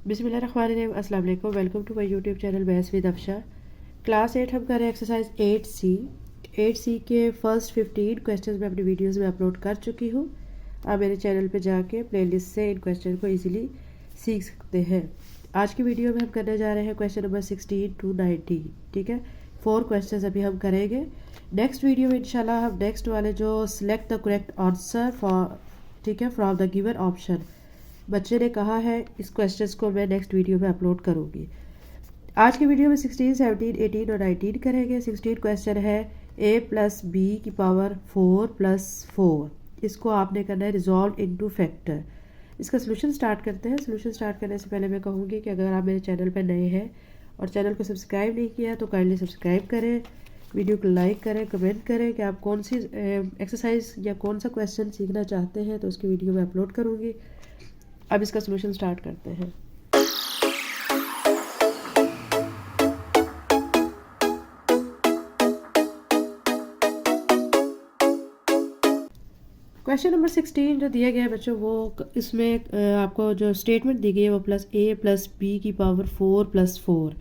बिस्मिल्लाहिर्रहमानिर्रहीम। अस्सलाम वालेकुम। Welcome to my YouTube channel बहस विद अफशा। क्लास 8 हम कर रहे हैं एक्सरसाइज 8C। 8C के फर्स्ट 15 क्वेश्चंस मैं अपनी वीडियोस में अपलोड कर चुकी हूँ। आप मेरे चैनल पे जाके प्लेलिस्ट से इन क्वेश्चन को इजीली सीख सकते हैं। आज की वीडियो में हम करने जा रहे हैं क्वेश्चन नंबर 16 टू 19। ठीक है, 4 क्वेश्चंस अभी हम करेंगे। नेक्स्ट वीडियो में इंशाल्लाह हम नेक्स्ट वाले जो select the correct answer for, ठीक है, फ्रॉम द गिवन ऑप्शन, बच्चे ने कहा है, इस क्वेश्चंस को मैं नेक्स्ट वीडियो में अपलोड करूँगी। आज की वीडियो में 16, 17, 18 और 19 करेंगे। 16 क्वेश्चन है a प्लस बी की पावर 4 प्लस 4। इसको आपने करना है रिजॉल्व इनटू फैक्टर। इसका सोल्यूशन स्टार्ट करते हैं। सोल्यूशन स्टार्ट करने से पहले मैं कहूँगी कि अगर आप मेरे चैनल पर नए हैं और चैनल को सब्सक्राइब नहीं किया तो काइंडली सब्सक्राइब करें, वीडियो को लाइक करें, कमेंट करें कि आप कौन सी एक्सरसाइज या कौन सा क्वेश्चन सीखना चाहते हैं, तो उसकी वीडियो मैं अपलोड करूँगी। अब इसका सोल्यूशन स्टार्ट करते हैं। क्वेश्चन नंबर 16 जो दिया गया है बच्चों, वो इसमें आपको जो स्टेटमेंट दी गई है वो प्लस a प्लस बी की पावर 4 प्लस 4,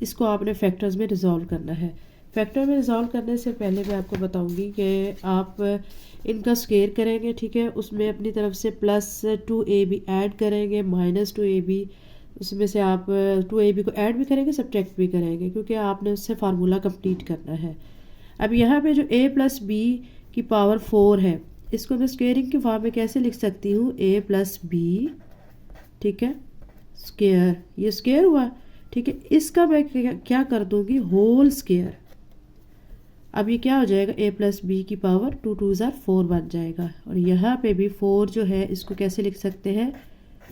इसको आपने फैक्टर्स में रिजॉल्व करना है। फैक्टर में रिजॉल्व करने से पहले मैं आपको बताऊंगी कि आप इनका स्क्वायर करेंगे, ठीक है, उसमें अपनी तरफ से प्लस 2ab ऐड करेंगे, माइनस 2ab, उसमें से आप 2ab को ऐड भी करेंगे, सब्ट्रैक्ट भी करेंगे, क्योंकि आपने उससे फार्मूला कंप्लीट करना है। अब यहाँ पे जो a प्लस बी की पावर 4 है, इसको मैं स्क्वेयरिंग की फॉर्म में कैसे लिख सकती हूँ, a प्लस बी, ठीक है, स्क्वेयर, ये स्क्वेयर हुआ, ठीक है, इसका मैं क्या कर दूंगी, होल स्क्वेयर। अब ये क्या हो जाएगा, a प्लस बी की पावर 2 2 ज़ार 4 बन जाएगा। और यहाँ पे भी 4 जो है इसको कैसे लिख सकते हैं,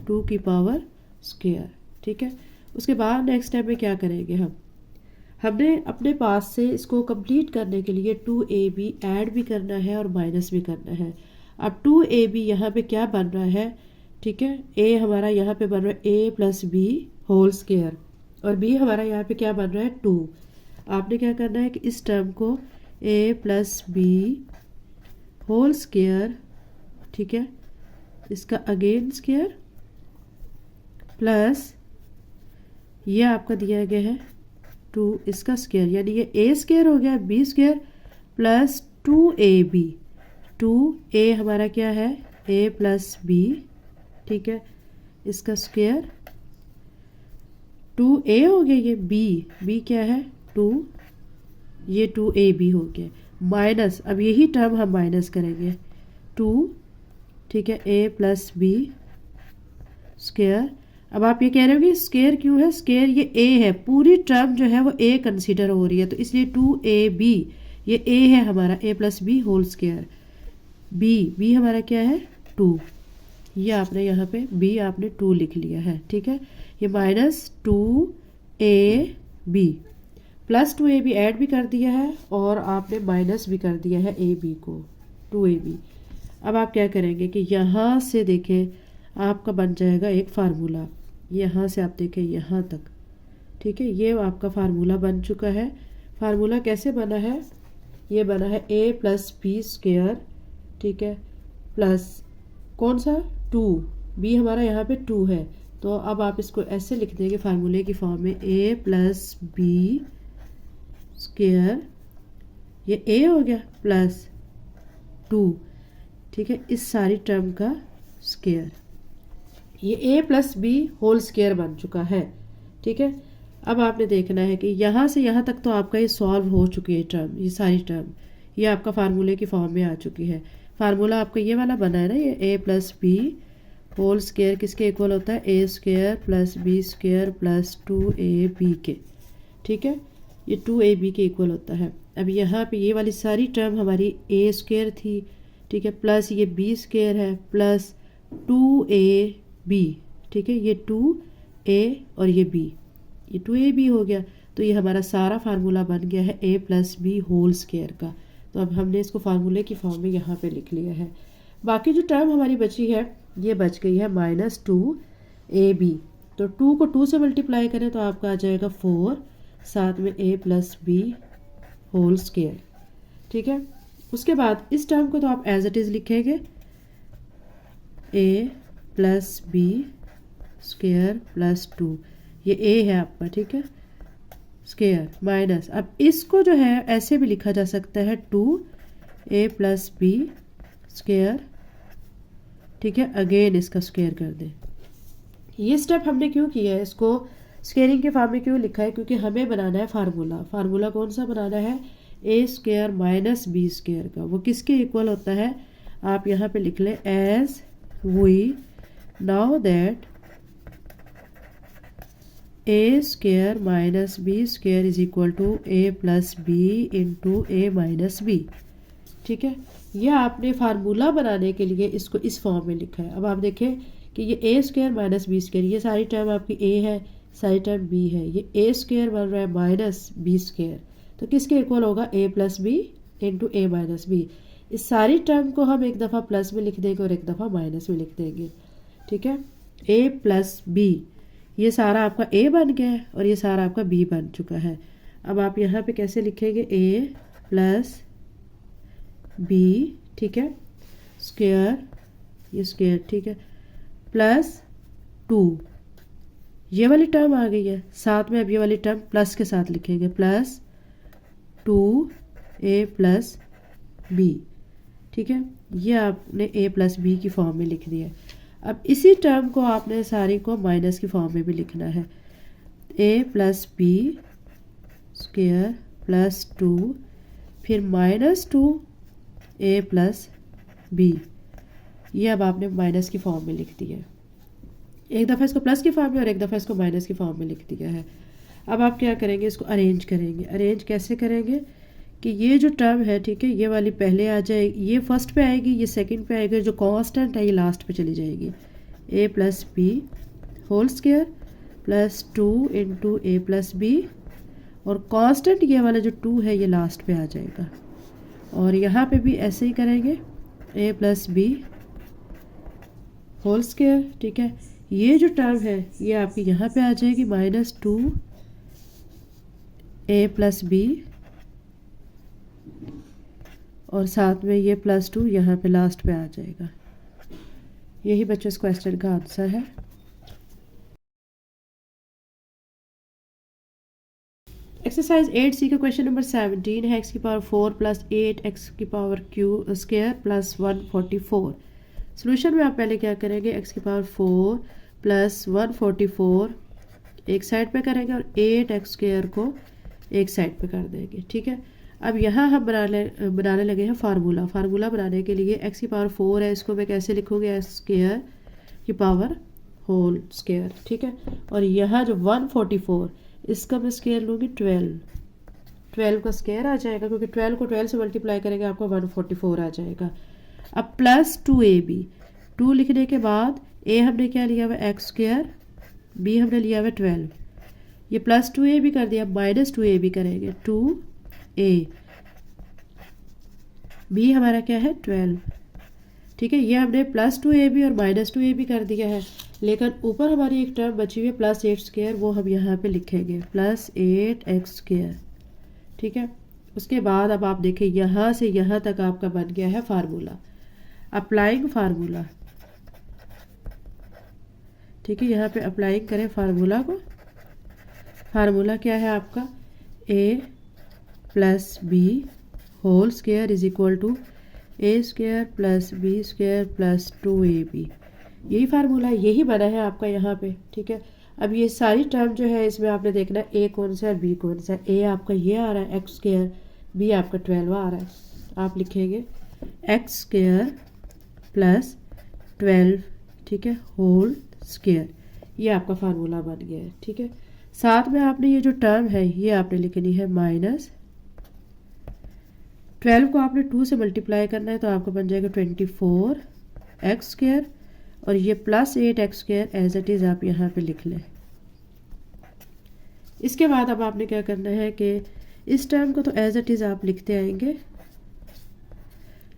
2 की पावर स्क्वेयर, ठीक है। उसके बाद नेक्स्ट स्टेप में क्या करेंगे, हमने अपने पास से इसको कंप्लीट करने के लिए 2ab ऐड भी करना है और माइनस भी करना है। अब 2ab यहाँ पे क्या बन रहा है, ठीक है, a हमारा यहाँ पे बन रहा है a plus b whole square, और b हमारा यहाँ पे क्या बन रहा है 2। आपने क्या करना है कि इस टर्म को a plus b whole square, ठीक है, इसका अगेन स्क्वेयर, प्लस ये आपका दिया गया है 2, इसका स्क्वायर, यानी ये a स्क्वायर हो गया, b square plus 2ab। 2a हमारा क्या है, a प्लस b, ठीक है, इसका स्क्वायर, 2a हो गया, ये b क्या है 2, ये 2ab हो गया, माइनस, अब यही टर्म हम माइनस करेंगे 2, ठीक है, a प्लस b स्क्वायर। अब आप ये कह रहे हो कि स्क्वायर क्यों है, स्क्वायर ये a है, पूरी टर्म जो है वो a कंसीडर हो रही है, तो इसलिए 2ab, ये a है हमारा, a plus b whole square, b हमारा क्या है 2, ये आपने यहाँ पे b आपने 2 लिख लिया है, ठीक है, ये minus 2ab plus 2ab add भी कर दिया है और आपने माइनस भी कर दिया है ab को, 2ab। अब आप क्या करेंगे कि यहाँ से देखें, आपका बन जाएगा एक फार्मूला, यहाँ से आप देखें यहाँ तक, ठीक है, ये आपका फार्मूला बन चुका है। फार्मूला कैसे बना है, ये बना है a प्लस बी स्क्वायर, ठीक है, प्लस कौन सा 2, b हमारा यहाँ पे 2 है, तो अब आप इसको ऐसे लिख देंगे फार्मूले की फॉर्म में, a प्लस बी स्क्वायर, ये a हो गया, प्लस 2, ठीक है, इस सारी टर्म का स्क्वायर, ये a plus b whole square बन चुका है, ठीक है। अब आपने देखना है कि यहाँ से यहाँ तक तो आपका ये सॉल्व हो चुकी है टर्म, ये सारी टर्म, ये आपका फार्मूले की फॉर्म में आ चुकी है। फार्मूला आपका ये वाला बना है ना, ये a plus b whole square किसके इक्वल होता है, a square plus b square plus 2ab के, ठीक है, ये 2ab के इक्वल होता है। अब यहाँ पे ये वाली सारी टर्म हमारी a स्क्वायर थी, ठीक है, प्लस ये b स्क्वायर है, प्लस 2ab, ठीक है, ये 2a और ये b, ये 2ab हो गया, तो ये हमारा सारा फार्मूला बन गया है a plus b whole square का। तो अब हमने इसको फार्मूले की फॉर्म में यहाँ पे लिख लिया है। बाकी जो टर्म हमारी बची है, ये बच गई है माइनस 2ab, तो 2 को 2 से मल्टीप्लाई करें तो आपका आ जाएगा 4, साथ में a plus b whole square, ठीक है। उसके बाद इस टर्म को तो आप एज इट इज़ लिखेंगे, a plus b square plus 2, ये ए है आपका, ठीक है, स्क्वायर माइनस, अब इसको जो है ऐसे भी लिखा जा सकता है 2a प्लस बी स्क्वायर, ठीक है, अगेन इसका स्क्वायर कर दें। ये स्टेप हमने क्यों किया है, इसको स्क्वायरिंग के फॉर्म में क्यों लिखा है, क्योंकि हमें बनाना है फार्मूला। फार्मूला कौन सा बनाना है, ए स्क्वायर माइनस बी स्क्वायर का। वो किसके इक्वल होता है, आप यहाँ पे लिख लें as we know that a square minus B square is equal to a plus B into A minus b, ठीक है। यह आपने फार्मूला बनाने के लिए इसको इस फॉर्म में लिखा है। अब आप देखें कि ये ए स्क्वायर माइनस बी स्क्वायर, ये सारी टर्म आपकी ए है, सारी टर्म बी है, ये ए स्क्वायर बन रहा है माइनस बी स्क्वायर, तो किसके इक्वल होगा, ए प्लस बी इंटू ए माइनस बी। इस सारी टर्म को हम एक दफ़ा प्लस में लिख देंगे और एक दफ़ा माइनस में लिख देंगे, ठीक है। ए प्लस बी, ये सारा आपका ए बन गया है और ये सारा आपका बी बन चुका है। अब आप यहाँ पे कैसे लिखेंगे, ए प्लस बी, ठीक है, स्क्वायर, ये स्क्वायर, ठीक है, प्लस 2, ये वाली टर्म आ गई है, साथ में अब ये वाली टर्म प्लस के साथ लिखेंगे, प्लस 2a प्लस बी, ठीक है, ये आपने a प्लस बी की फॉर्म में लिख दिया। अब इसी टर्म को आपने सारी को माइनस की फॉर्म में भी लिखना है, a plus b square plus 2 फिर माइनस 2a प्लस बी, ये अब आपने माइनस की फॉर्म में लिख दिया है। एक दफ़ा इसको प्लस की फॉर्म में और एक दफ़ा इसको माइनस की फॉर्म में लिख दिया है। अब आप क्या करेंगे, इसको अरेंज करेंगे। अरेंज कैसे करेंगे कि ये जो टर्म है, ठीक है, ये वाली पहले आ जाएगी, ये फर्स्ट पे आएगी, ये सेकंड पे आएगी, जो कांस्टेंट है ये लास्ट पे चली जाएगी, a plus b whole square plus 2 into a plus b, और कांस्टेंट ये वाला जो 2 है ये लास्ट पे आ जाएगा। और यहाँ पे भी ऐसे ही करेंगे, a plus b whole square, ठीक है, ये जो टर्म है ये आपकी यहाँ पे आ जाएगी माइनस 2a प्लस बी, और साथ में ये प्लस 2 यहाँ पे लास्ट पे आ जाएगा। यही बच्चों इस क्वेश्चन का आंसर है। एक्सरसाइज 8C का क्वेश्चन नंबर 17 है, x की पावर 4 प्लस 8 x की power Q square plus 144। Solution में आप पहले क्या करेंगे, x की पावर 4 प्लस 144 एक साइड पे करेंगे और 8x स्क्वायर को एक साइड पे कर देंगे, ठीक है। अब यहाँ हम बनाने लगे हैं फार्मूला। फार्मूला बनाने के लिए x की पावर 4 है, इसको मैं कैसे लिखूँगी, x स्क्वायर की पावर होल स्क्वायर, ठीक है। और यहाँ जो 144 इसका मैं स्क्वायर लूँगी 12 का स्क्वायर आ जाएगा, क्योंकि 12 को 12 से मल्टीप्लाई करेंगे आपको 144 आ जाएगा। अब प्लस 2ab, 2 लिखने के बाद a हमने क्या लिया हुआ एक्स स्क्वायर, b हमने लिया हुआ 12, ये प्लस 2ab कर दिया, माइनस 2ab करेंगे, 2a, b हमारा क्या है 12, ठीक है। ये हमने प्लस 2ab और माइनस 2ab कर दिया है, लेकिन ऊपर हमारी एक टर्म बची हुई है प्लस 8 स्क्वायर, वो हम यहाँ पे लिखेंगे प्लस 8x स्क्वायर, ठीक है। उसके बाद अब आप देखें यहाँ से यहाँ तक आपका बन गया है फार्मूला। अप्लाइंग फार्मूला, ठीक है, यहाँ पे अप्लाइंग करें फार्मूला को। फार्मूला क्या है आपका, a plus b whole square is equal to a square plus b square plus 2ab, यही फार्मूला, यही बना है आपका यहाँ पे, ठीक है। अब ये सारी टर्म जो है इसमें आपने देखना है a कौन सा है b कौन सा है। a आपका ये आ रहा है एक्स स्क्वायर, b आपका 12 आ रहा है, आप लिखेंगे एक्स स्क्वायर प्लस 12, ठीक है, होल स्क्वायर, ये आपका फार्मूला बन गया है, ठीक है। साथ में आपने ये जो टर्म है ये आपने लिखनी है माइनस 12 को आपने 2 से मल्टीप्लाई करना है, तो आपको बन जाएगा 24x स्क्वायर, और ये plus 8x square as it is आप यहाँ पे लिख लें। इसके बाद अब आपने क्या करना है कि इस टर्म को तो एज इट इज़ आप लिखते आएंगे,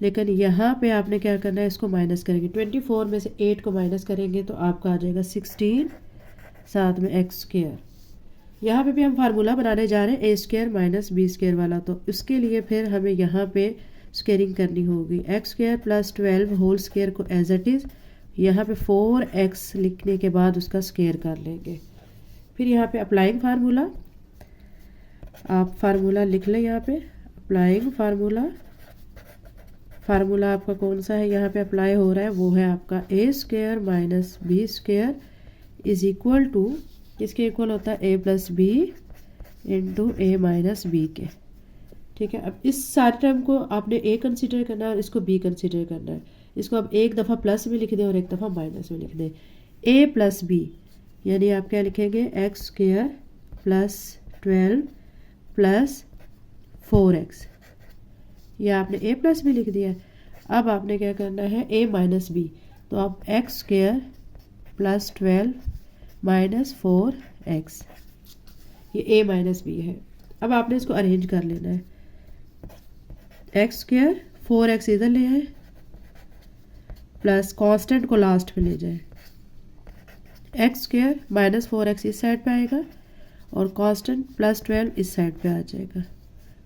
लेकिन यहाँ पे आपने क्या करना है, इसको माइनस करेंगे, 24 में से 8 को माइनस करेंगे तो आपका आ जाएगा 16, साथ में x स्क्वायर। यहाँ पे भी हम फार्मूला बनाने जा रहे हैं ए स्क्वायर माइनस बी स्क्वायर वाला, तो उसके लिए फिर हमें यहाँ पे स्क्वेयरिंग करनी होगी। X square plus 12 whole square को एज इट इज़ यहाँ पे 4x लिखने के बाद उसका स्क्वायर कर लेंगे। फिर यहाँ पे अप्लाइंग फार्मूला, आप फार्मूला लिख लें यहाँ पे। अप्लाइंग फार्मूला, फार्मूला आपका कौन सा है यहाँ पे अप्लाई हो रहा है, वो है आपका A square minus B square is equal to, किसके इक्वल होता है, A plus B into A minus B के। ठीक है, अब इस सारे टर्म को आपने ए कंसिडर करना है और इसको बी कंसिडर करना है। इसको आप एक दफ़ा प्लस में लिख दें और एक दफ़ा माइनस में लिख दें। ए प्लस बी यानी आप क्या लिखेंगे, x square plus 12 plus 4x, ये आपने ए प्लस बी लिख दिया। अब आपने क्या करना है, ए माइनस बी, तो आप x square plus 12 minus 4x, ये ए माइनस बी है। अब आपने इसको अरेंज कर लेना है। एक्स स्क्वायर 4x इधर ले आए प्लस कांस्टेंट को लास्ट में ले जाए, एक्स स्क्वायर माइनस 4x इस साइड पे आएगा और कांस्टेंट प्लस 12 इस साइड पे आ जाएगा।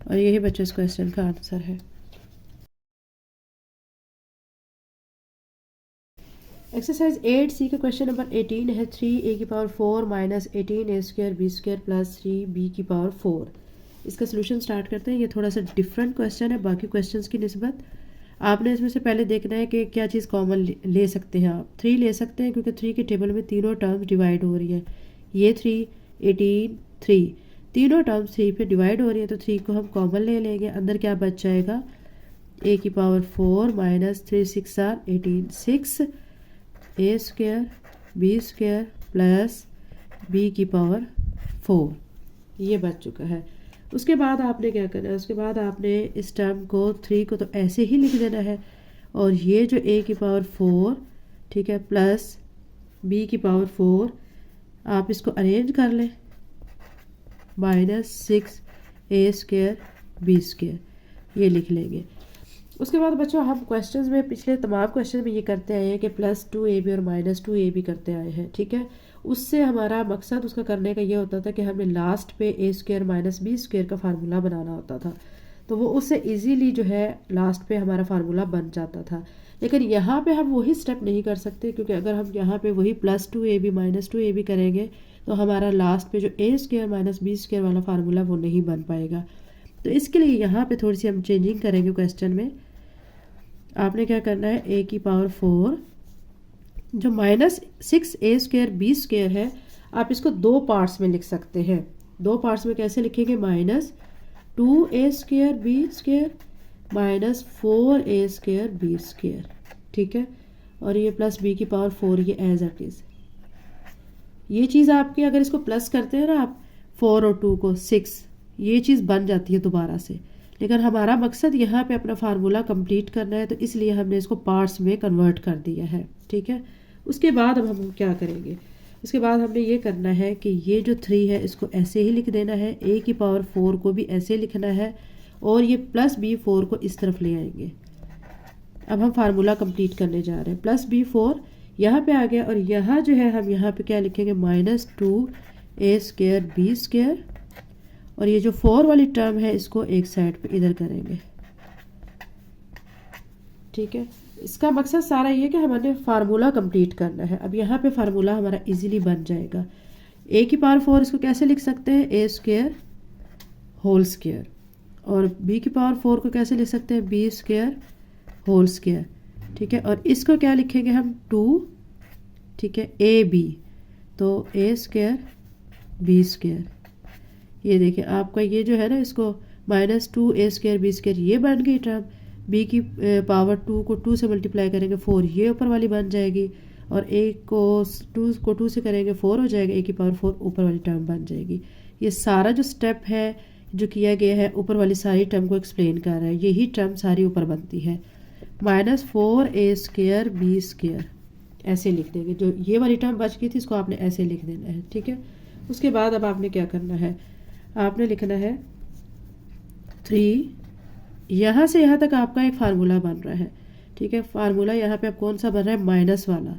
और यही बच्चों इस क्वेश्चन का आंसर है। एक्सरसाइज 8C का क्वेश्चन नंबर 18 है 3a की power 4 minus 18a square b square plus 3b की पावर 4। इसका सोल्यूशन स्टार्ट करते हैं। ये थोड़ा सा डिफरेंट क्वेश्चन है बाकी क्वेश्चंस की निस्बत। आपने इसमें से पहले देखना है कि क्या चीज़ कॉमन ले सकते हैं आप। 3 ले सकते हैं क्योंकि 3 के टेबल में तीनों टर्म्स डिवाइड हो रही है। ये 3, 18, 3 तीनों टर्म्स 3 पे डिवाइड हो रही है, तो 3 को हम कॉमन ले लेंगे। अंदर क्या बच जाएगा, a की power 4 minus 3 6 or 18, 6 a square b square plus b की पावर 4, ये बच चुका है। उसके बाद आपने क्या करना है, उसके बाद आपने इस टर्म को 3 को तो ऐसे ही लिख देना है और ये जो a की पावर 4, ठीक है, प्लस b की पावर 4, आप इसको अरेंज कर लें, minus 6 a square b square, ये लिख लेंगे। उसके बाद बच्चों हम क्वेश्चंस में, पिछले तमाम क्वेश्चन में ये करते आए हैं कि प्लस 2ab और माइनस 2ab करते आए हैं। ठीक है, उससे हमारा मकसद उसका करने का ये होता था कि हमें लास्ट पे ए स्क्वायर माइनस बी स्क्वायर का फार्मूला बनाना होता था, तो वो उससे इजीली जो है लास्ट पे हमारा फार्मूला बन जाता था। लेकिन यहाँ पे हम वही स्टेप नहीं कर सकते, क्योंकि अगर हम यहाँ पे वही प्लस 2ab माइनस 2ab करेंगे तो हमारा लास्ट पे जो ए स्क्वायर माइनस बी स्क्वायर वाला फार्मूला वो नहीं बन पाएगा। तो इसके लिए यहाँ पे थोड़ी सी हम चेंजिंग करेंगे क्वेश्चन में। आपने क्या करना है, ए की पावर 4 जो minus 6 a square b square है, आप इसको 2 पार्ट्स में लिख सकते हैं। 2 पार्ट्स में कैसे लिखेंगे, minus 2a square b square minus 4a square b square. ठीक है, और ये प्लस b की पावर 4, ये एज इट इज़। ये चीज़ आपकी, अगर इसको प्लस करते हैं ना आप 4 और 2 को 6, ये चीज़ बन जाती है दोबारा से। लेकिन हमारा मकसद यहाँ पे अपना फार्मूला कंप्लीट करना है, तो इसलिए हमने इसको पार्ट्स में कन्वर्ट कर दिया है। ठीक है, उसके बाद अब हम क्या करेंगे, उसके बाद हमने ये करना है कि ये जो 3 है इसको ऐसे ही लिख देना है, a की पावर 4 को भी ऐसे लिखना है और ये प्लस b4 को इस तरफ ले आएंगे। अब हम फार्मूला कंप्लीट करने जा रहे हैं। प्लस b4 यहाँ पे आ गया और यहाँ जो है हम यहाँ पे क्या लिखेंगे, minus 2a square b square, और ये जो 4 वाली टर्म है इसको एक साइड पे इधर करेंगे। ठीक है, इसका मकसद सारा ये कि हमें फार्मूला कंप्लीट करना है। अब यहाँ पे फार्मूला हमारा इजीली बन जाएगा। a की पावर 4 इसको कैसे लिख सकते हैं, a स्क्वायर होल स्क्वायर, और b की पावर 4 को कैसे लिख सकते हैं, b स्क्वायर होल स्क्वायर। ठीक है, और इसको क्या लिखेंगे हम, 2, ठीक है, ab, तो a स्क्वायर b स्क्वायर। ये देखिए आपका ये जो है ना, इसको minus 2a square b square ये बन गई टर्म। b की पावर 2 को 2 से मल्टीप्लाई करेंगे 4, ये ऊपर वाली बन जाएगी, और a को 2 से करेंगे 4 हो जाएगा, a की पावर 4 ऊपर वाली टर्म बन जाएगी। ये सारा जो स्टेप है जो किया गया है ऊपर वाली सारी टर्म को एक्सप्लेन कर रहा है। यही टर्म सारी ऊपर बनती है, minus 4a square b square ऐसे लिख देंगे। जो ये वाली टर्म बच गई थी इसको आपने ऐसे लिख देना है। ठीक है, उसके बाद अब आपने क्या करना है, आपने लिखना है 3, यहाँ से यहाँ तक आपका एक फार्मूला बन रहा है। ठीक है, फार्मूला यहाँ पे अब कौन सा बन रहा है, माइनस वाला।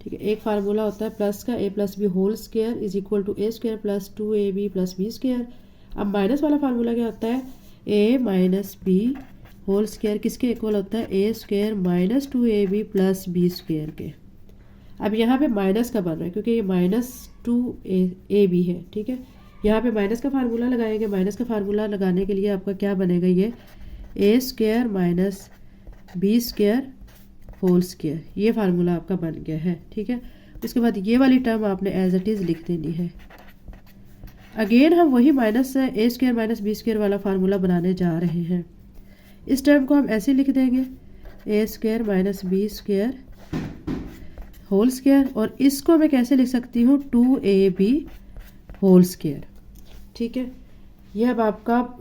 ठीक है, एक फार्मूला होता है प्लस का, a plus b whole square is equal to a square plus 2ab plus b square. अब माइनस वाला फार्मूला क्या होता है, a minus b whole square किसके इक्वल होता है, a square minus 2ab plus b square के। अब यहाँ पे माइनस का बन रहा है क्योंकि ये -2ab है, ठीक है। यहाँ पे माइनस का फार्मूला लगाएंगे। माइनस का फार्मूला लगाने के लिए आपका क्या बनेगा, ये a² minus b² whole square, ये फार्मूला आपका बन गया है, ठीक है। उसके बाद ये वाली टर्म आपने एज इट इज़ लिख देनी है। अगेन हम वही a² माइनस b² वाला फार्मूला बनाने जा रहे हैं। इस टर्म को हम ऐसे लिख देंगे a² minus b² whole square, और इसको मैं कैसे लिख सकती हूँ 2ab होल स्क्वायर, ठीक है। ये अब आपका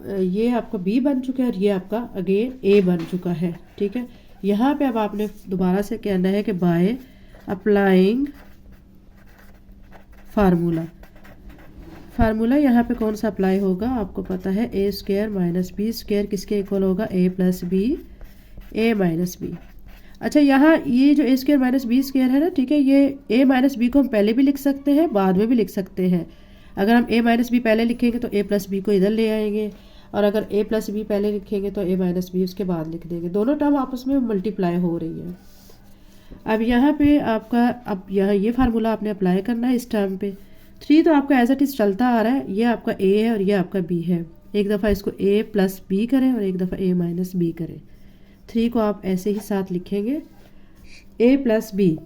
b बन चुका है और ये आपका अगेन a बन चुका है, ठीक है। यहाँ पे अब आपने दोबारा से कहना है कि बाय अप्लाइंग फार्मूला यहाँ पे कौन सा अप्लाई होगा, आपको पता है a² माइनस b² किसके इक्वल होगा, a plus b a minus b. अच्छा, यहाँ ये जो a² माइनस b² है ना, ठीक है, ये a माइनस बी को हम पहले भी लिख सकते हैं, बाद में भी लिख सकते हैं। अगर हम a माइनस बी पहले लिखेंगे तो a प्लस बी को इधर ले आएंगे, और अगर a प्लस बी पहले लिखेंगे तो a माइनस बी उसके बाद लिख देंगे। दोनों टर्म आपस में मल्टीप्लाई हो रही है। अब यहाँ पे आपका यहाँ ये फार्मूला आपने अप्लाई करना है इस टर्म पे। 3 तो आपका एज इट इज़ चलता आ रहा है, ये आपका a है और ये आपका b है। एक दफ़ा इसको a प्लस बी करें और एक दफ़ा a माइनस बी करें। 3 को आप ऐसे ही साथ लिखेंगे a प्लस बी।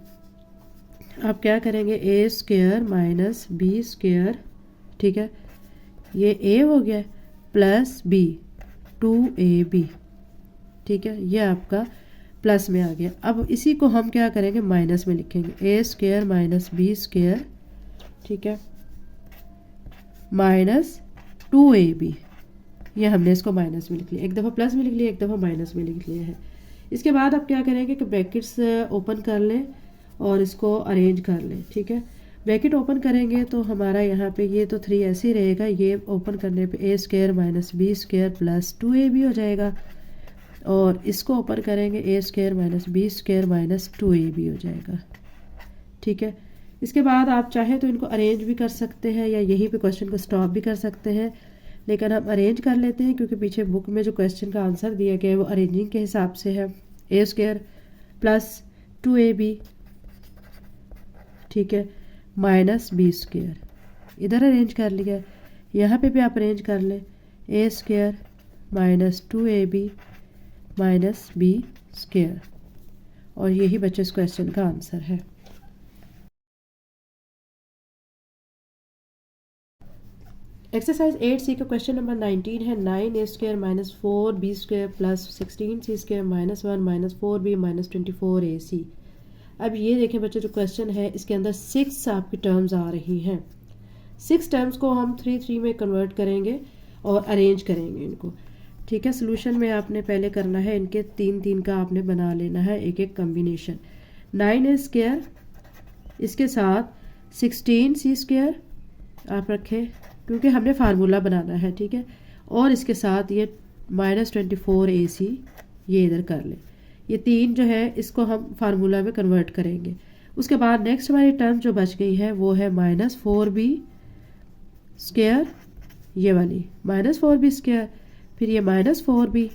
आप क्या करेंगे a² माइनस b², ठीक है, ये a हो गया प्लस b 2ab, ठीक है, ये आपका प्लस में आ गया। अब इसी को हम क्या करेंगे माइनस में लिखेंगे a² माइनस b², ठीक है, माइनस 2ab। ये हमने इसको माइनस में लिख लिया, एक दफ़ा प्लस में लिख लिया, एक दफ़ा माइनस में लिख लिया है। इसके बाद आप क्या करेंगे कि ब्रैकेट्स ओपन कर लें और इसको अरेंज कर लें, ठीक है। ब्रैकेट ओपन करेंगे तो हमारा यहाँ पे ये तो 3 ऐसे ही रहेगा, ये ओपन करने पे a² minus b² plus 2ab हो जाएगा, और इसको ओपन करेंगे a² minus b² minus 2ab हो जाएगा, ठीक है। इसके बाद आप चाहें तो इनको अरेंज भी कर सकते हैं या यहीं पे क्वेश्चन को स्टॉप भी कर सकते हैं, लेकिन हम अरेंज कर लेते हैं क्योंकि पीछे बुक में जो क्वेश्चन का आंसर दिया गया है वो अरेंजिंग के हिसाब से है। a² प्लस 2ab, ठीक है, माइनस b², इधर अरेंज कर लिया, यहाँ पे भी आप अरेंज कर लें a² minus 2ab minus b², और यही बच्चे इस क्वेश्चन का आंसर है। एक्सरसाइज 8C का क्वेश्चन नंबर 19 है 9a² minus 4b² plus 16c² minus 1 minus 4b minus 24ac। अब ये देखें बच्चे, जो क्वेश्चन है इसके अंदर 6 आपकी टर्म्स आ रही हैं। 6 टर्म्स को हम 3 में कन्वर्ट करेंगे और अरेंज करेंगे इनको, ठीक है। सोल्यूशन में आपने पहले करना है इनके 3 का आपने बना लेना है एक एक कम्बिनेशन। 9a² इसके साथ 16c² आप रखें क्योंकि हमने फार्मूला बनाना है, ठीक है, और इसके साथ ये माइनस 24ac ये इधर कर लें। ये 3 जो है इसको हम फार्मूला में कन्वर्ट करेंगे। उसके बाद नेक्स्ट हमारी टर्म जो बच गई है वो है माइनस 4b², ये वाली माइनस 4b², फिर ये माइनस 4b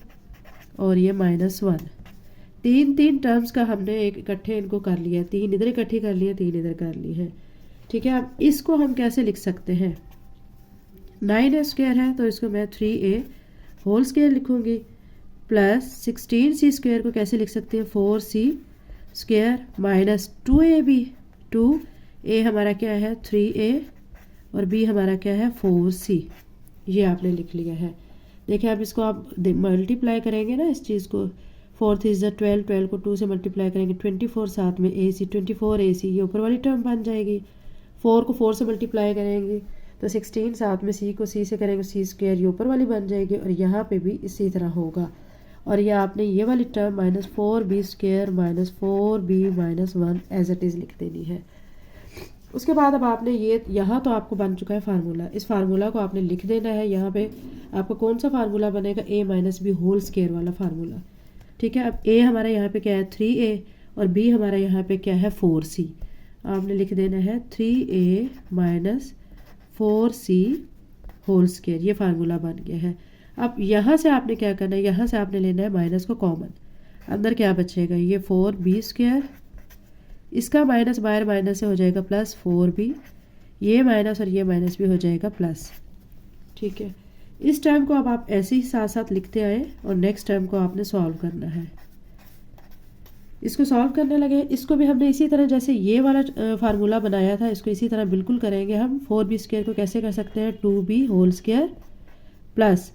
और ये माइनस 1। 3 टर्म्स का हमने एक इकट्ठे इनको कर लिया, 3 इधर इकट्ठी कर लिए, 3 इधर कर ली है, ठीक है। अब इसको हम कैसे लिख सकते हैं, 9a² है तो इसको मैं 3a होल स्क्वायर लिखूंगी, प्लस 16c² को कैसे लिख सकते हैं 4c² माइनस 2ab, 2a हमारा क्या है 3a और b हमारा क्या है 4c, ये आपने लिख लिया है। देखिए अब इसको आप मल्टीप्लाई करेंगे ना इस चीज़ को, 4 3 12, 12 को 2 से मल्टीप्लाई करेंगे 24, साथ में ac 24ac, ये ऊपर वाली टर्म बन जाएगी। 4 को 4 से मल्टीप्लाई करेंगे तो 16, साथ में c को c से करेंगे c², ये ऊपर वाली बन जाएगी, और यहाँ पे भी इसी तरह होगा। और ये आपने ये वाली term minus 4b² minus 4b minus 1 as it is लिख देनी है। उसके बाद अब आपने ये यहाँ तो आपको बन चुका है फार्मूला, इस फार्मूला को आपने लिख देना है। यहाँ पे आपका कौन सा फार्मूला बनेगा, a minus b whole square वाला फार्मूला, ठीक है। अब a हमारा यहाँ पे क्या है 3a और b हमारा यहाँ पे क्या है 4c। आपने लिख देना है 3a minus 4c whole square, ये फार्मूला बन गया है। अब यहाँ से आपने क्या करना है, यहाँ से आपने लेना है माइनस को कॉमन, अंदर क्या बचेगा ये 4b², इसका माइनस बाहर माइनस से हो जाएगा प्लस 4b, ये माइनस और ये माइनस भी हो जाएगा प्लस। ठीक है, इस टर्म को अब आप ऐसे ही साथ साथ लिखते आए और नेक्स्ट टर्म को आपने सॉल्व करना है। इसको सॉल्व करने लगे, इसको भी हमने इसी तरह जैसे ये वाला फार्मूला बनाया था, इसको इसी तरह बिल्कुल करेंगे हम। 4b² को कैसे कर सकते हैं, 2b² प्लस,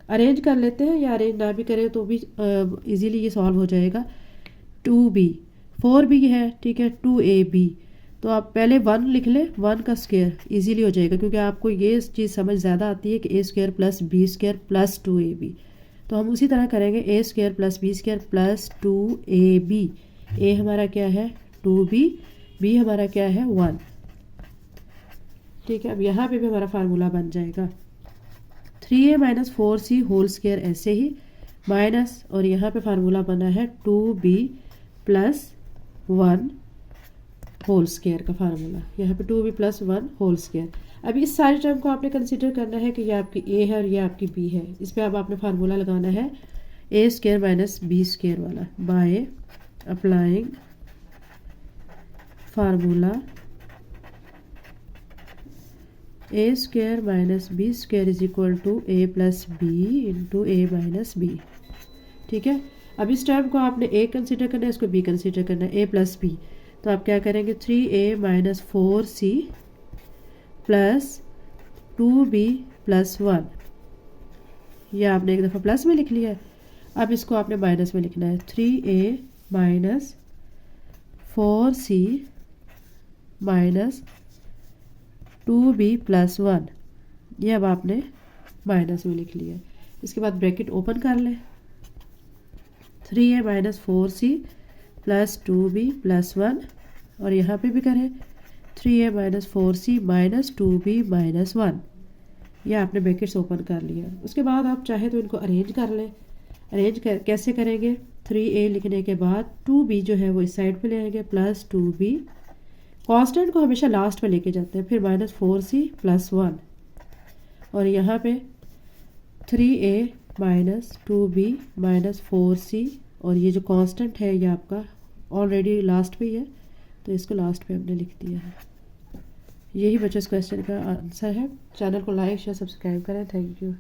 अरेंज कर लेते हैं या अरेंज ना भी करें तो भी इजीली ये सॉल्व हो जाएगा। 2b, 4b है, ठीक है, 2ab, तो आप पहले 1 लिख लें, 1 का स्क्वायर इजीली हो जाएगा, क्योंकि आपको ये चीज़ समझ ज़्यादा आती है कि a² plus b² plus 2ab। तो हम उसी तरह करेंगे, a² plus b² plus 2ab। a हमारा क्या है 2b, b हमारा क्या है 1। ठीक है, अब यहाँ पे भी हमारा फार्मूला बन जाएगा 3a minus 4c whole square, ऐसे ही माइनस, और यहाँ पे फार्मूला बना है 2b प्लस 1 होल स्क्वायर का फार्मूला, यहाँ पे 2b प्लस 1 होल स्क्वायर। अभी इस सारे टर्म को आपने कंसीडर करना है कि ये आपकी a है और ये आपकी b है। इस पर अब आपने फार्मूला लगाना है a² माइनस b² वाला, by applying formula a² minus b² is equal to a plus b into a minus b। ठीक है, अब इस टर्म को आपने a कंसीडर करना है, इसको b कंसीडर करना है, a प्लस b। तो आप क्या करेंगे, 3a minus 4c plus 2b plus 1, यह आपने एक दफ़ा प्लस में लिख लिया है। अब इसको आपने माइनस में लिखना है, 3a minus 4c minus 2b plus 1, ये अब आपने माइनस में लिख लिया है। इसके बाद ब्रैकेट ओपन कर लें, 3a minus 4c plus 2b plus 1, और यहाँ पे भी करें 3a minus 4c minus 2b minus 1, यह आपने ब्रैकेट्स ओपन कर लिया। उसके बाद आप चाहे तो इनको अरेंज कर लें। कैसे करेंगे, 3a लिखने के बाद 2b जो है वो इस साइड पे ले आएंगे, प्लस 2b, कांस्टेंट को हमेशा लास्ट में लेके जाते हैं, फिर माइनस 4c प्लस 1, और यहाँ पे 3a minus 2b minus 4c, और ये जो कांस्टेंट है ये आपका ऑलरेडी लास्ट पे ही है, तो इसको लास्ट पे हमने लिख दिया है। यही बच्चों इस क्वेश्चन का आंसर है। चैनल को लाइक शेयर सब्सक्राइब करें। Thank you.